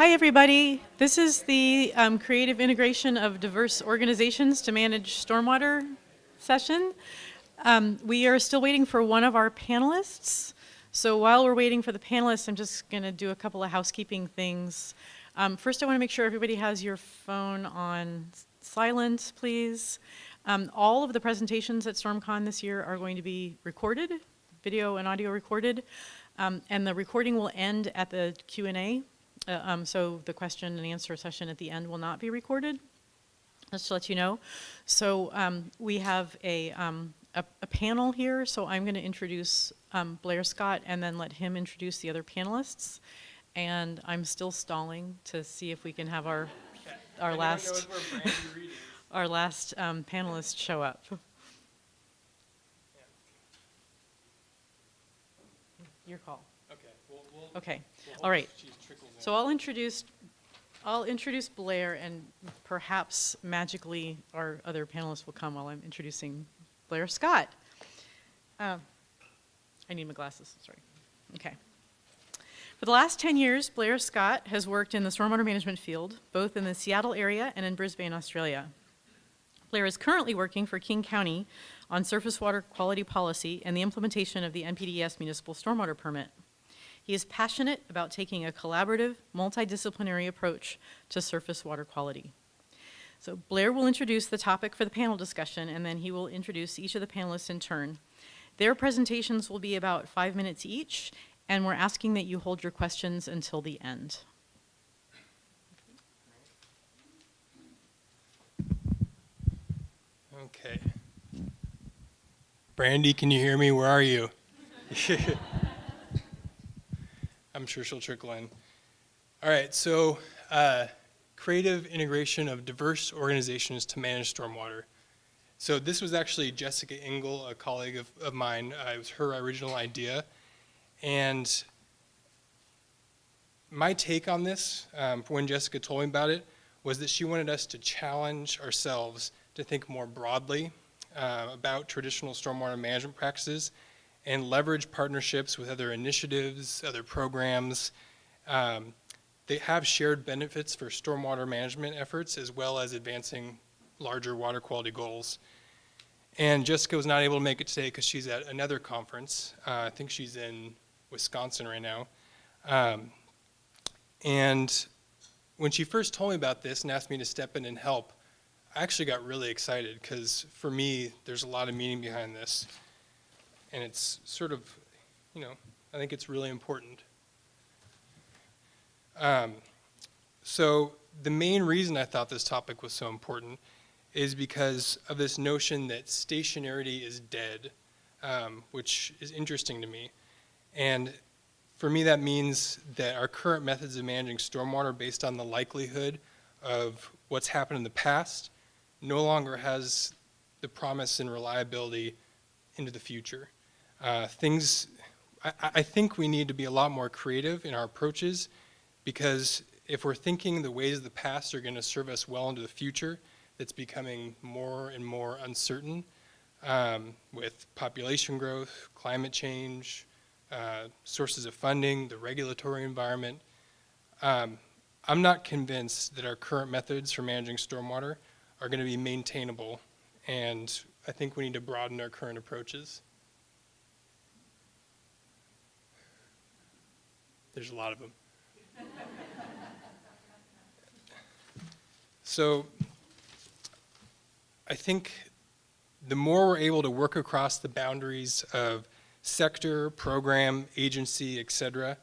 Hi, everybody. This is the creative integration of diverse organizations to manage stormwater session. We are still waiting for one of our panelists. So while we're waiting for the panelists, I'm just going to do a couple of housekeeping things. First, I want to make sure everybody has your phone on silent, please. All of the presentations at StormCon this year are going to be recorded, video and audio recorded, and the recording will end at the Q&A. So the question and answer session at the end will not be recorded, just to let you know. So we have a panel here, so I'm going to introduce Blair Scott and then let him introduce the other panelists. And I'm still stalling to see if we can have our last our last panelist show up. Your call. Okay. All right. So I'll introduce Blair, and perhaps magically our other panelists will come while I'm introducing Blair Scott. I need my glasses. Sorry. Okay. For the last 10 years, Blair Scott has worked in the stormwater management field, both in the Seattle area and in Brisbane, Australia. Blair is currently working for King County on surface water quality policy and the implementation of the NPDES municipal stormwater permit. He is passionate about taking a collaborative, multidisciplinary approach to surface water quality. So Blair will introduce the topic for the panel discussion, and then he will introduce each of the panelists in turn. Their presentations will be about 5 minutes each, and we're asking that you hold your questions until the end. Okay. Brandy, can you hear me? Where are you? I'm sure she'll trickle in. All right, so creative integration of diverse organizations to manage stormwater. So this was actually Jessica Engel, a colleague of mine. It was her original idea. And my take on this, when Jessica told me about it, was that she wanted us to challenge ourselves to think more broadly about traditional stormwater management practices and leverage partnerships with other initiatives, other programs. They have shared benefits for stormwater management efforts as well as advancing larger water quality goals. And Jessica was not able to make it today because she's at another conference. I think she's in Wisconsin right now. And when she first told me about this and asked me to step in and help, I actually got really excited because for me, there's a lot of meaning behind this. And it's sort of, I think it's really important. So the main reason I thought this topic was so important is because of this notion that stationarity is dead, which is interesting to me. And for me, that means that our current methods of managing stormwater based on the likelihood of what's happened in the past no longer has the promise and reliability into the future. I think we need to be a lot more creative in our approaches, because if we're thinking the ways of the past are going to serve us well into the future, that's becoming more and more uncertain with population growth, climate change, sources of funding, the regulatory environment. I'm not convinced that our current methods for managing stormwater are going to be maintainable, and I think we need to broaden our current approaches. There's a lot of them. So I think the more we're able to work across the boundaries of sector, program, agency, et cetera,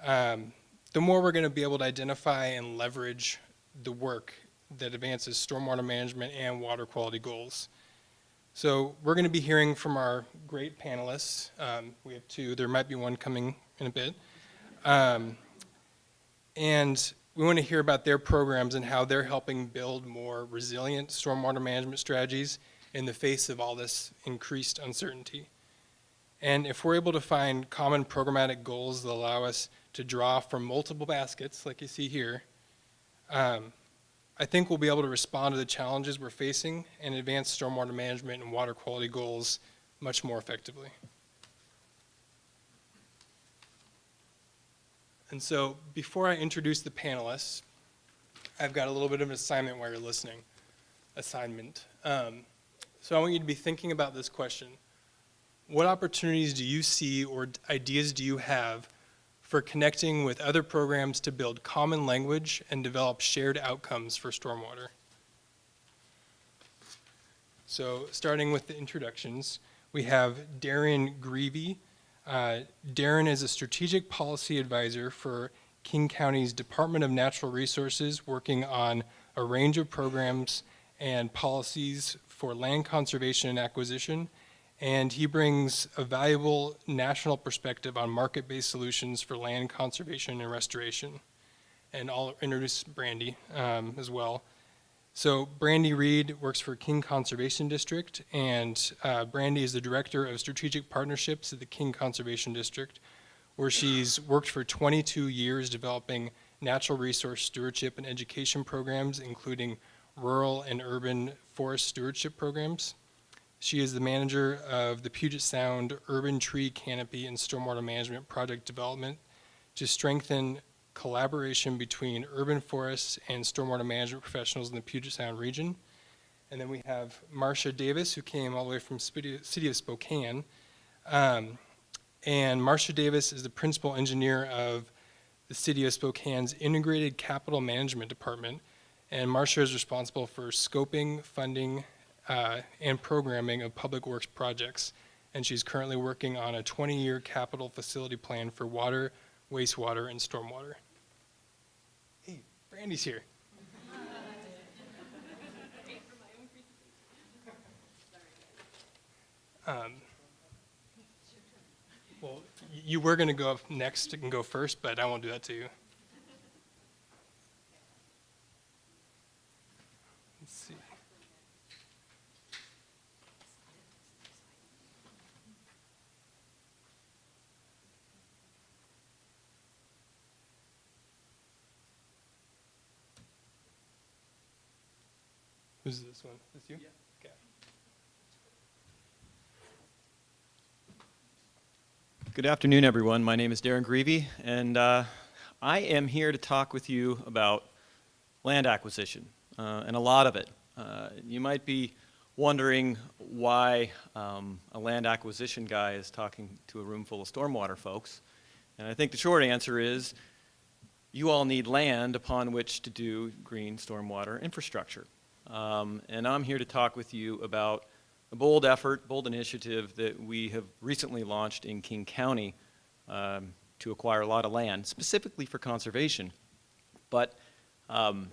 the more we're going to be able to identify and leverage the work that advances stormwater management and water quality goals. So we're going to be hearing from our great panelists. We have two. There might be one coming in a bit. And we want to hear about their programs and how they're helping build more resilient stormwater management strategies in the face of all this increased uncertainty. And if we're able to find common programmatic goals that allow us to draw from multiple baskets, like you see here, I think we'll be able to respond to the challenges we're facing and advance stormwater management and water quality goals much more effectively. And so before I introduce the panelists, I've got a little bit of an assignment while you're listening. So I want you to be thinking about this question. What opportunities do you see or ideas do you have for connecting with other programs to build common language and develop shared outcomes for stormwater? So starting with the introductions, we have Darren Greve. Darren is a strategic policy advisor for King County's Department of Natural Resources, working on a range of programs and policies for land conservation and acquisition. And he brings a valuable national perspective on market-based solutions for land conservation and restoration. And I'll introduce Brandy as well. So Brandy Reed works for King Conservation District, and Brandy is the Director of Strategic Partnerships at the King Conservation District, where she's worked for 22 years developing natural resource stewardship and education programs, including rural and urban forest stewardship programs. She is the manager of the Puget Sound Urban Tree Canopy and Stormwater Management Project Development to strengthen collaboration between urban forests and stormwater management professionals in the Puget Sound region. And then we have Marcia Davis, who came all the way from city of Spokane. And Marcia Davis is the principal engineer of the city of Spokane's Integrated Capital Management Department. And Marcia is responsible for scoping, funding, and programming of public works projects. And she's currently working on a 20-year capital facility plan for water, wastewater, and stormwater. Hey, Brandy's here. Well, you were going to go up next and go first, but I won't do that to you. Let's see. Who's this one? This you? Yeah. Okay. Good afternoon, everyone. My name is Darren Greve, and I am here to talk with you about land acquisition, and a lot of it. You might be wondering why a land acquisition guy is talking to a room full of stormwater folks, and I think the short answer is you all need land upon which to do green stormwater infrastructure. And I'm here to talk with you about a bold effort, bold initiative that we have recently launched in King County to acquire a lot of land, specifically for conservation. But I'm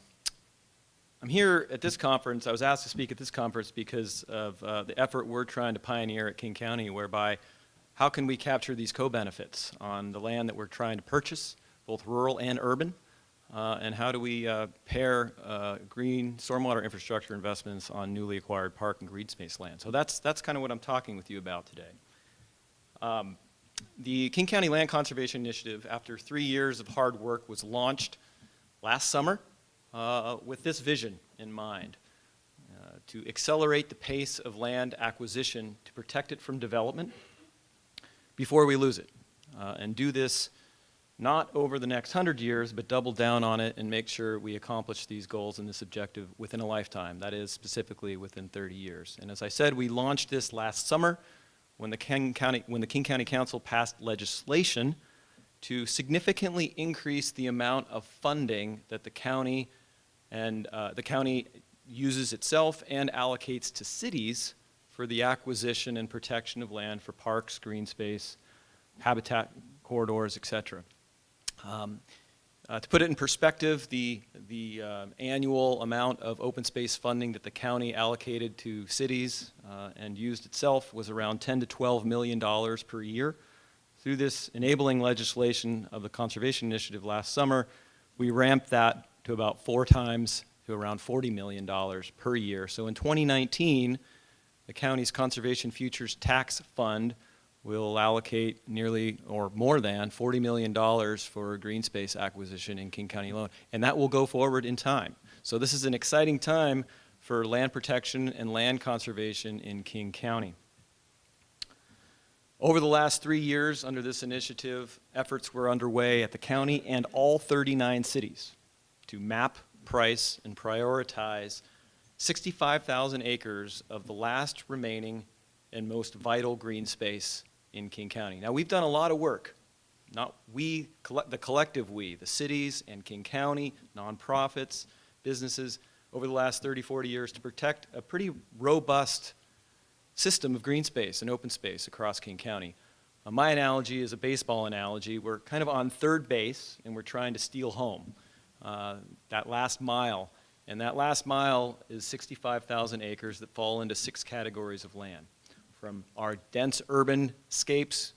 here at this conference. I was asked to speak at this conference because of the effort we're trying to pioneer at King County, whereby how can we capture these co-benefits on the land that we're trying to purchase, both rural and urban, and how do we pair green stormwater infrastructure investments on newly acquired park and green space land. So that's kind of what I'm talking with you about today. The King County Land Conservation Initiative, after 3 years of hard work, was launched last summer with this vision in mind, to accelerate the pace of land acquisition to protect it from development before we lose it, and do this not over the next 100 years, but double down on it and make sure we accomplish these goals and this objective within a lifetime, that is specifically within 30 years. And as I said, we launched this last summer when the King County Council passed legislation to significantly increase the amount of funding that the county uses itself and allocates to cities for the acquisition and protection of land for parks, green space, habitat corridors, etc. To put it in perspective, the annual amount of open space funding that the county allocated to cities and used itself was around $10 to $12 million per year. Through this enabling legislation of the Conservation Initiative last summer, we ramped that to about 4 times to around $40 million per year. So in 2019, the county's Conservation Futures Tax Fund will allocate nearly or more than $40 million for green space acquisition in King County alone, and that will go forward in time. So this is an exciting time for land protection and land conservation in King County. Over the last 3 years under this initiative, efforts were underway at the county and all 39 cities to map, price, and prioritize 65,000 acres of the last remaining and most vital green space in King County. Now, we've done a lot of work, not we, the collective we, the cities and King County, nonprofits, businesses, over the last 30, 40 years to protect a pretty robust system of green space and open space across King County. My analogy is a baseball analogy. We're kind of on third base and we're trying to steal home that last mile. And that last mile is 65,000 acres that fall into 6 categories of land. From our dense urban scapes,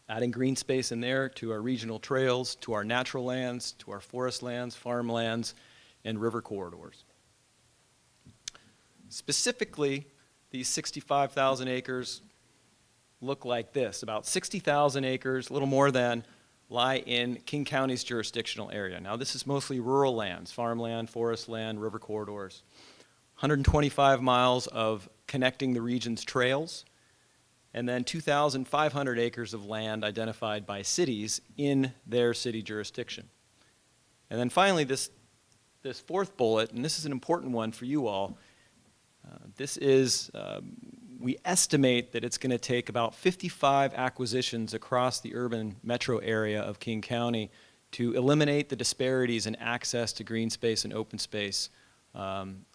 adding green space in there, to our regional trails, to our natural lands, to our forest lands, farmlands, and river corridors. Specifically, these 65,000 acres look like this. About 60,000 acres, a little more than, lie in King County's jurisdictional area. Now, this is mostly rural lands, farmland, forest land, river corridors. 125 miles of connecting the region's trails, and then 2,500 acres of land identified by cities in their city jurisdiction. And then finally, this fourth bullet, and this is an important one for you all, we estimate that it's going to take about 55 acquisitions across the urban metro area of King County to eliminate the disparities in access to green space and open space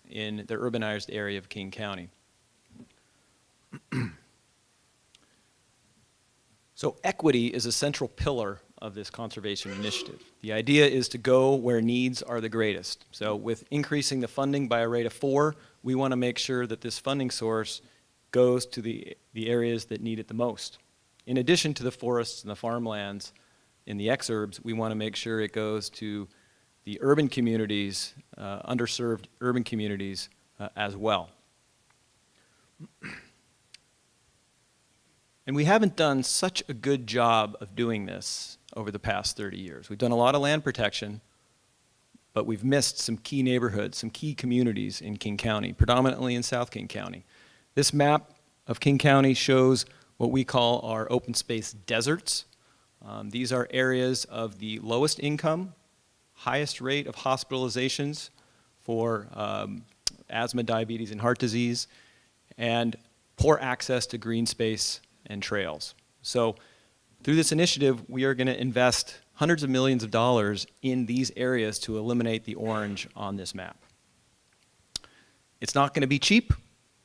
in the urbanized area of King County. So equity is a central pillar of this conservation initiative. The idea is to go where needs are the greatest. So with increasing the funding by a rate of 4, we want to make sure that this funding source goes to the areas that need it the most. In addition to the forests and the farmlands in the exurbs, we want to make sure it goes to the urban communities, underserved urban communities as well. And we haven't done such a good job of doing this over the past 30 years. We've done a lot of land protection, but we've missed some key neighborhoods, some key communities in King County, predominantly in South King County. This map of King County shows what we call our open space deserts. These are areas of the lowest income, highest rate of hospitalizations for asthma, diabetes, and heart disease, and poor access to green space and trails. So through this initiative, we are going to invest hundreds of millions of dollars in these areas to eliminate the orange on this map. It's not going to be cheap.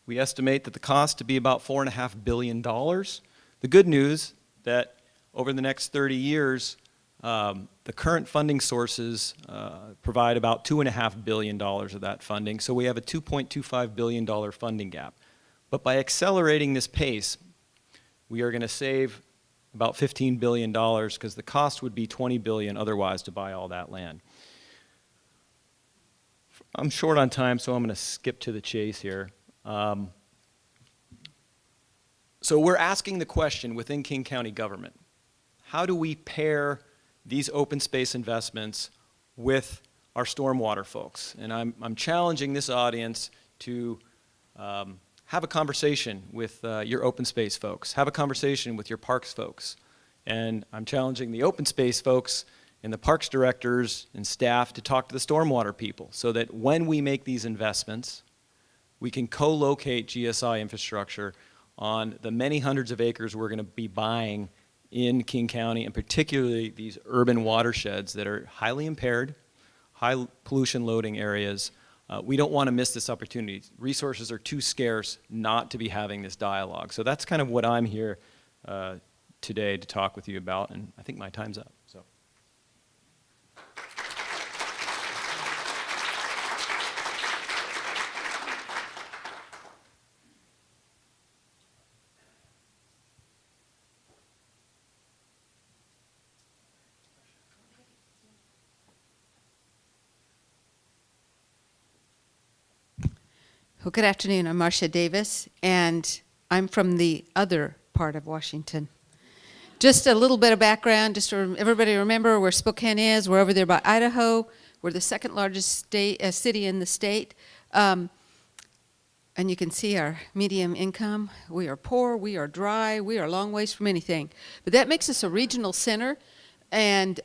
We estimate that the cost to be about $4.5 billion. The good news that over the next 30 years, the current funding sources provide about $2.5 billion of that funding, so we have a $2.25 billion funding gap. But by accelerating this pace, we are going to save about $15 billion because the cost would be $20 billion otherwise to buy all that land. I'm short on time, so I'm going to skip to the chase here. So we're asking the question within King County government, how do we pair these open space investments with our stormwater folks? And I'm challenging this audience to have a conversation with your open space folks, have a conversation with your parks folks. And I'm challenging the open space folks and the parks directors and staff to talk to the stormwater people so that when we make these investments, we can co-locate GSI infrastructure on the many hundreds of acres we're going to be buying in King County, and particularly these urban watersheds that are highly impaired, high pollution loading areas. We don't want to miss this opportunity. Resources are too scarce not to be having this dialogue. So that's kind of what I'm here today to talk with you about, and I think my time's up. So. Well, good afternoon. I'm Marcia Davis, and I'm from the other part of Washington. Just a little bit of background, just to everybody remember where Spokane is. We're over there by Idaho. We're the second largest city in the state. And you can see our medium income. We are poor, we are dry, we are a long ways from anything. But that makes us a regional center, and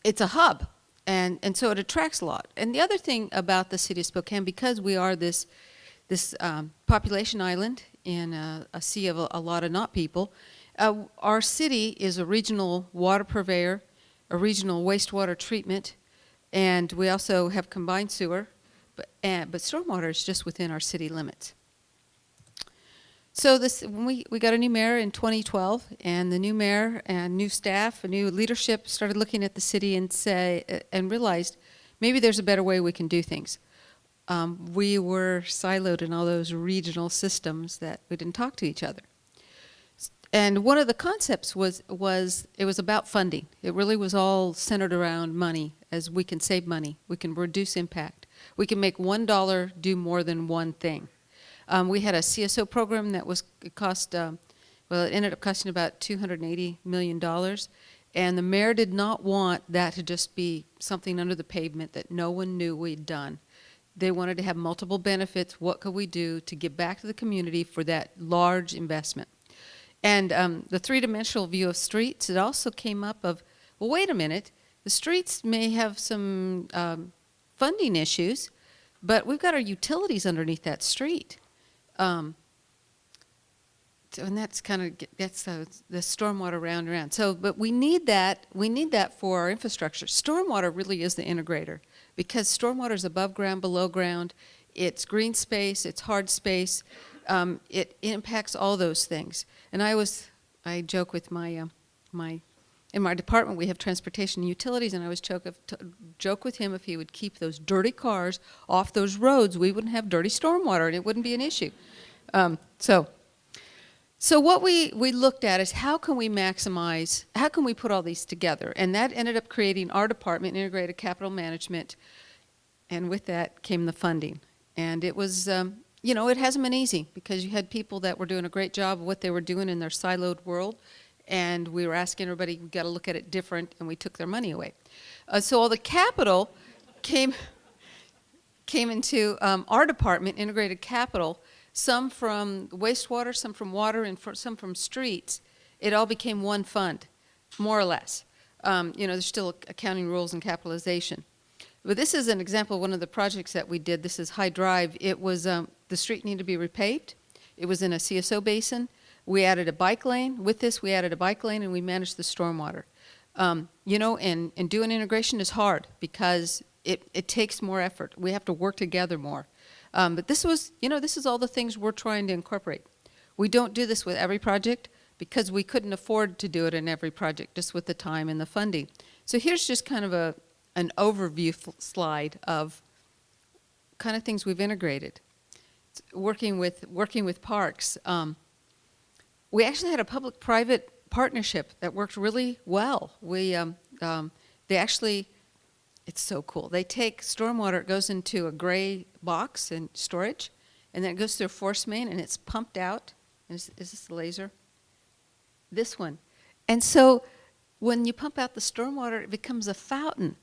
it's a hub. And so it attracts a lot. And the other thing about the city of Spokane, because we are this population island in a sea of a lot of not people, our city is a regional water purveyor, a regional wastewater treatment, and we also have combined sewer, but stormwater is just within our city limits. So when we got a new mayor in 2012, and the new mayor and new staff and new leadership started looking at the city and realized maybe there's a better way we can do things. We were siloed in all those regional systems that we didn't talk to each other. And one of the concepts was it was about funding. It really was all centered around money, as we can save money, we can reduce impact, we can make $1 do more than one thing. We had a CSO program that it ended up costing about $280 million, and the mayor did not want that to just be something under the pavement that no one knew we'd done. They wanted to have multiple benefits. What could we do to give back to the community for that large investment? And the three-dimensional view of streets, it also came up of, well, wait a minute, the streets may have some funding issues, but we've got our utilities underneath that street. And that's the stormwater round and round. So, but we need that for our infrastructure. Stormwater really is the integrator, because stormwater is above ground, below ground, it's green space, it's hard space, it impacts all those things. And I joke with in my department we have transportation and utilities, and I always joke with him, if he would keep those dirty cars off those roads, we wouldn't have dirty stormwater and it wouldn't be an issue. So what we looked at is how can we put all these together? And that ended up creating our department, Integrated Capital Management, and with that came the funding. And it was, it hasn't been easy, because you had people that were doing a great job of what they were doing in their siloed world, and we were asking everybody, we've got to look at it different, and we took their money away. So all the capital came into our department, Integrated Capital, some from wastewater, some from water, and some from streets. It all became one fund, more or less. There's still accounting rules and capitalization. But this is an example of one of the projects that we did. This is High Drive. It was, the street needed to be repaved. It was in a CSO basin. We added a bike lane. With this, we added a bike lane, and we managed the stormwater. And doing integration is hard, because it takes more effort. We have to work together more. But this is all the things we're trying to incorporate. We don't do this with every project, because we couldn't afford to do it in every project, just with the time and the funding. So here's just kind of an overview slide of kind of things we've integrated. Working with parks. We actually had a public-private partnership that worked really well. It's so cool. They take stormwater, it goes into a gray box in storage, and then it goes through a force main, and it's pumped out. Is this the laser? This one. And so when you pump out the stormwater, it becomes a fountain.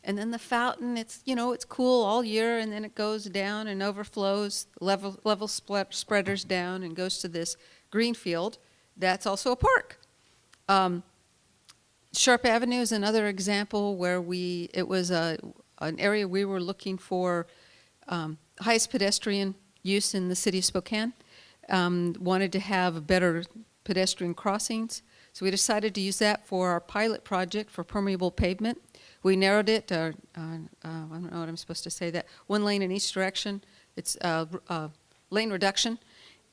And then the fountain, it's cool all year, and then it goes down and overflows, level spreaders down, and goes to this green field. That's also a park. Sharp Avenue is another example where it was an area we were looking for highest pedestrian use in the city of Spokane. Wanted to have better pedestrian crossings. So we decided to use that for our pilot project for permeable pavement. We narrowed it, I don't know what I'm supposed to say, that one lane in each direction. It's lane reduction.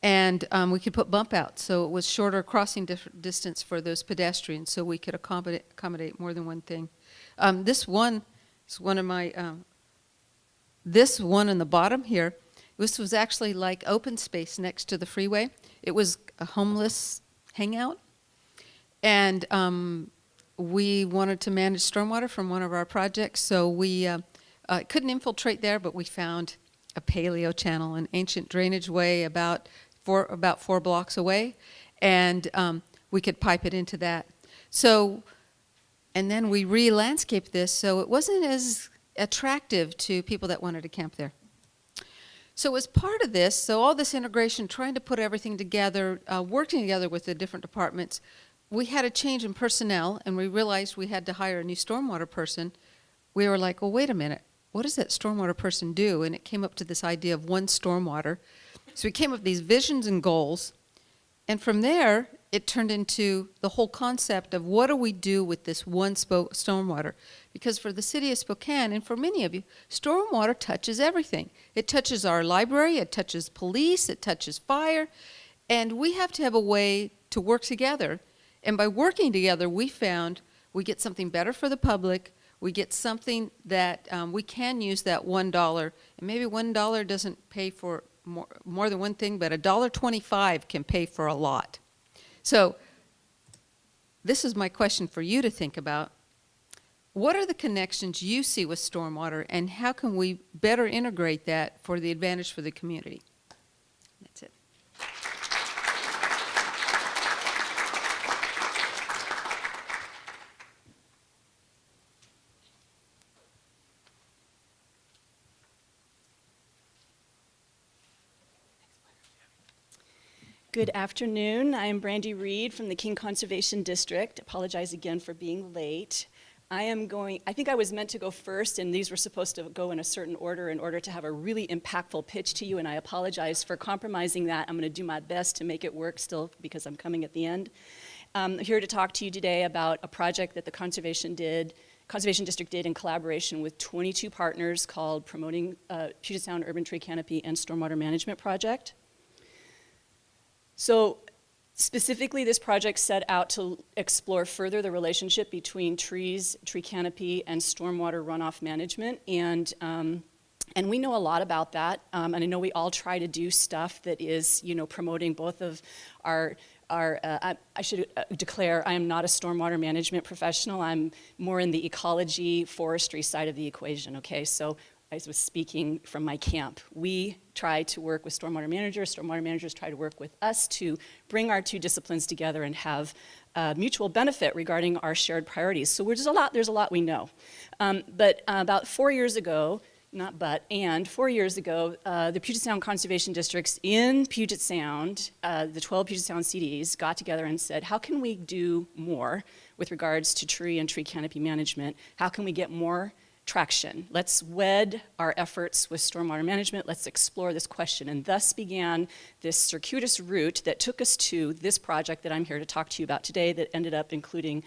And we could put bump outs, so it was shorter crossing distance for those pedestrians, so we could accommodate more than one thing. This one is one of my, this one in the bottom here, this was actually like open space next to the freeway. It was a homeless hangout, and we wanted to manage stormwater from one of our projects, so we couldn't infiltrate there, but we found a paleo channel, an ancient drainage way about 4 blocks away, and we could pipe it into that. So, and then we re-landscaped this, so it wasn't as attractive to people that wanted to camp there. So as part of this, so all this integration, trying to put everything together, working together with the different departments, we had a change in personnel, and we realized we had to hire a new stormwater person. We were like, well, wait a minute, what does that stormwater person do? And it came up to this idea of one stormwater. So we came up with these visions and goals, and from there, it turned into the whole concept of what do we do with this one stormwater? Because for the city of Spokane, and for many of you, stormwater touches everything. It touches our library, it touches police, it touches fire, and we have to have a way to work together. And by working together, we found we get something better for the public, we get something that we can use that $1, and maybe $1 doesn't pay for more than one thing, but $1.25 can pay for a lot. So this is my question for you to think about. What are the connections you see with stormwater, and how can we better integrate that for the advantage for the community? That's it. Good afternoon. I am Brandy Reed from the King Conservation District. Apologize again for being late. I think I was meant to go first, and these were supposed to go in a certain order in order to have a really impactful pitch to you, and I apologize for compromising that. I'm going to do my best to make it work still because I'm coming at the end. I'm here to talk to you today about a project that the Conservation District did in collaboration with 22 partners called Promoting Puget Sound Urban Tree Canopy and Stormwater Management Project. So specifically, this project set out to explore further the relationship between trees, tree canopy, and stormwater runoff management. And we know a lot about that. And I know we all try to do stuff that is, promoting both of our I should declare I am not a stormwater management professional. I'm more in the ecology, forestry side of the equation, okay? So I was speaking from my camp. We try to work with stormwater managers try to work with us to bring our two disciplines together and have mutual benefit regarding our shared priorities. So there's a lot we know. But about 4 years ago, 4 years ago, the Puget Sound Conservation Districts in Puget Sound, the 12 Puget Sound CDs, got together and said, how can we do more with regards to tree and tree canopy management? How can we get more traction? Let's wed our efforts with stormwater management. Let's explore this question. And thus began this circuitous route that took us to this project that I'm here to talk to you about today that ended up including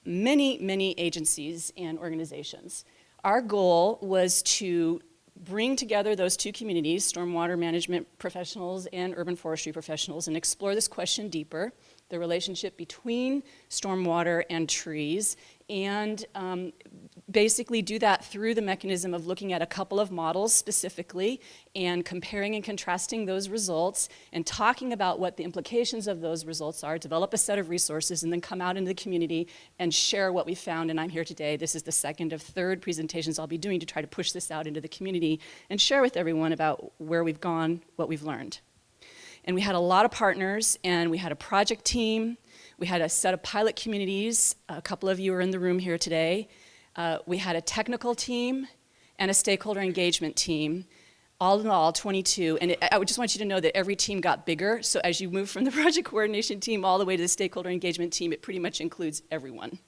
many, many agencies and organizations. Our goal was to bring together those two communities, stormwater management professionals and urban forestry professionals, and explore this question deeper, the relationship between stormwater and trees, and basically do that through the mechanism of looking at a couple of models specifically and comparing and contrasting those results and talking about what the implications of those results are, develop a set of resources, and then come out into the community and share what we found. And I'm here today. This is the second of third presentations I'll be doing to try to push this out into the community and share with everyone about where we've gone, what we've learned. And we had a lot of partners, and we had a project team. We had a set of pilot communities. A couple of you are in the room here today. We had a technical team and a stakeholder engagement team, all in all 22. And I would just want you to know that every team got bigger. So as you move from the project coordination team all the way to the stakeholder engagement team, it pretty much includes everyone.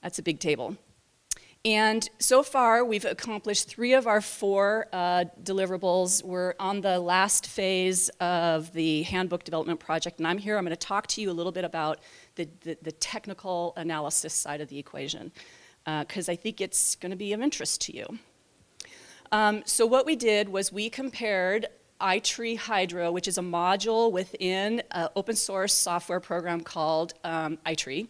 That's a big table. And so far, we've accomplished 3 of our 4 deliverables. We're on the last phase of the handbook development project, and I'm going to talk to you a little bit about the technical analysis side of the equation, because I think it's going to be of interest to you. So what we did was we compared iTree Hydro, which is a module within an open source software program called iTree.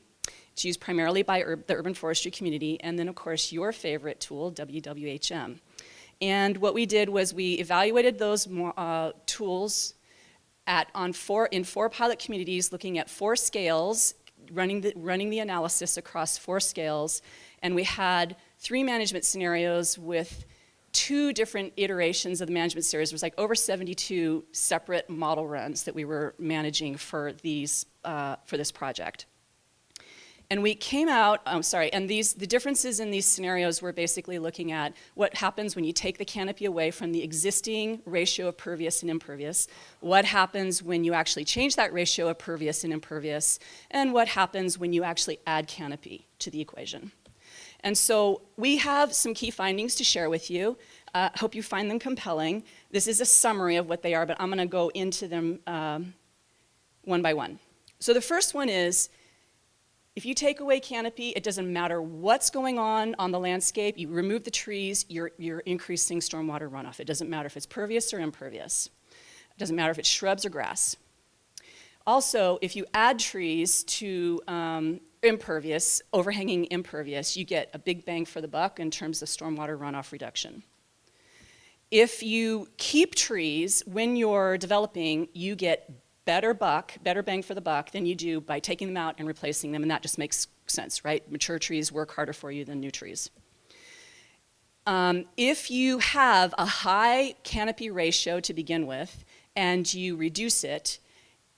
It's used primarily by the urban forestry community, and then of course your favorite tool, WWHM. And what we did was we evaluated those tools in 4 pilot communities, looking at 4 scales, running the analysis across 4 scales, and we had 3 management scenarios with 2 different iterations of the management series. There was like over 72 separate model runs that we were managing for this project. And we came out, and the differences in these scenarios were basically looking at what happens when you take the canopy away from the existing ratio of pervious and impervious, what happens when you actually change that ratio of pervious and impervious, and what happens when you actually add canopy to the equation. And so we have some key findings to share with you. Hope you find them compelling. This is a summary of what they are, but I'm going to go into them one by one. So the first one is, if you take away canopy, it doesn't matter what's going on the landscape. You remove the trees, you're increasing stormwater runoff. It doesn't matter if it's pervious or impervious. It doesn't matter if it's shrubs or grass. Also, if you add trees to impervious, overhanging impervious, you get a big bang for the buck in terms of stormwater runoff reduction. If you keep trees when you're developing, you get better bang for the buck than you do by taking them out and replacing them, and that just makes sense, right? Mature trees work harder for you than new trees. If you have a high canopy ratio to begin with and you reduce it,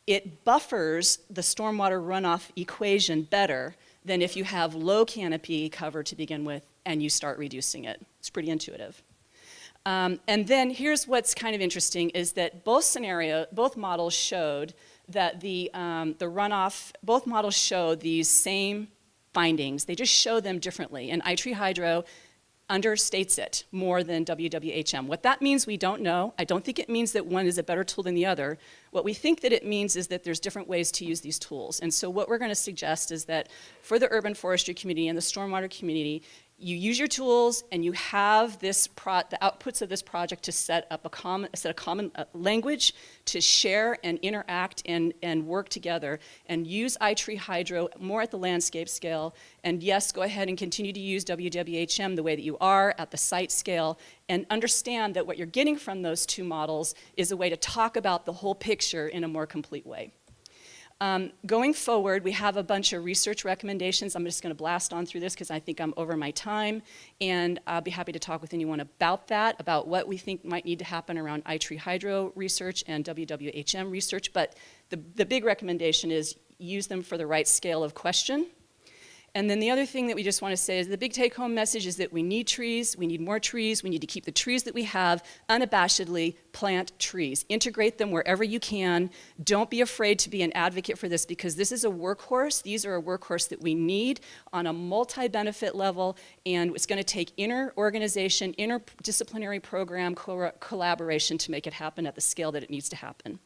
it buffers the stormwater runoff equation better than if you have low canopy cover to begin with and you start reducing it. It's pretty intuitive. And then here's what's kind of interesting is that both models showed that the runoff, both models show these same findings. They just show them differently. And iTree Hydro understates it more than WWHM. What that means, we don't know. I don't think it means that one is a better tool than the other. What we think that it means is that there's different ways to use these tools. And so what we're going to suggest is that for the urban forestry community and the stormwater community, you use your tools and you have the outputs of this project to set up a common language to share and interact and work together, and use iTree Hydro more at the landscape scale. And yes, go ahead and continue to use WWHM the way that you are at the site scale, and understand that what you're getting from those two models is a way to talk about the whole picture in a more complete way. Going forward, we have a bunch of research recommendations. I'm just going to blast on through this because I think I'm over my time, and I'll be happy to talk with anyone about that, about what we think might need to happen around iTree Hydro research and WWHM research. But the big recommendation is use them for the right scale of question. And then the other thing that we just want to say is the big take-home message is that we need trees, we need more trees, we need to keep the trees that we have, unabashedly plant trees. Integrate them wherever you can. Don't be afraid to be an advocate for this, because this is a workhorse. These are a workhorse that we need on a multi-benefit level, and it's going to take inter-organization, interdisciplinary program collaboration to make it happen at the scale that it needs to happen.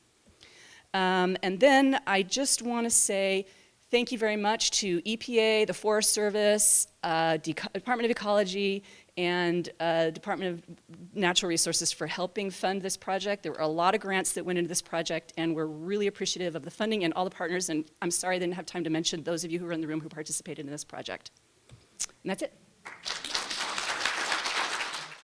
And then I just want to say, thank you very much to EPA, the Forest Service, Department of Ecology, and Department of Natural Resources for helping fund this project. There were a lot of grants that went into this project, and we're really appreciative of the funding and all the partners. And I'm sorry I didn't have time to mention those of you who are in the room who participated in this project. And that's it.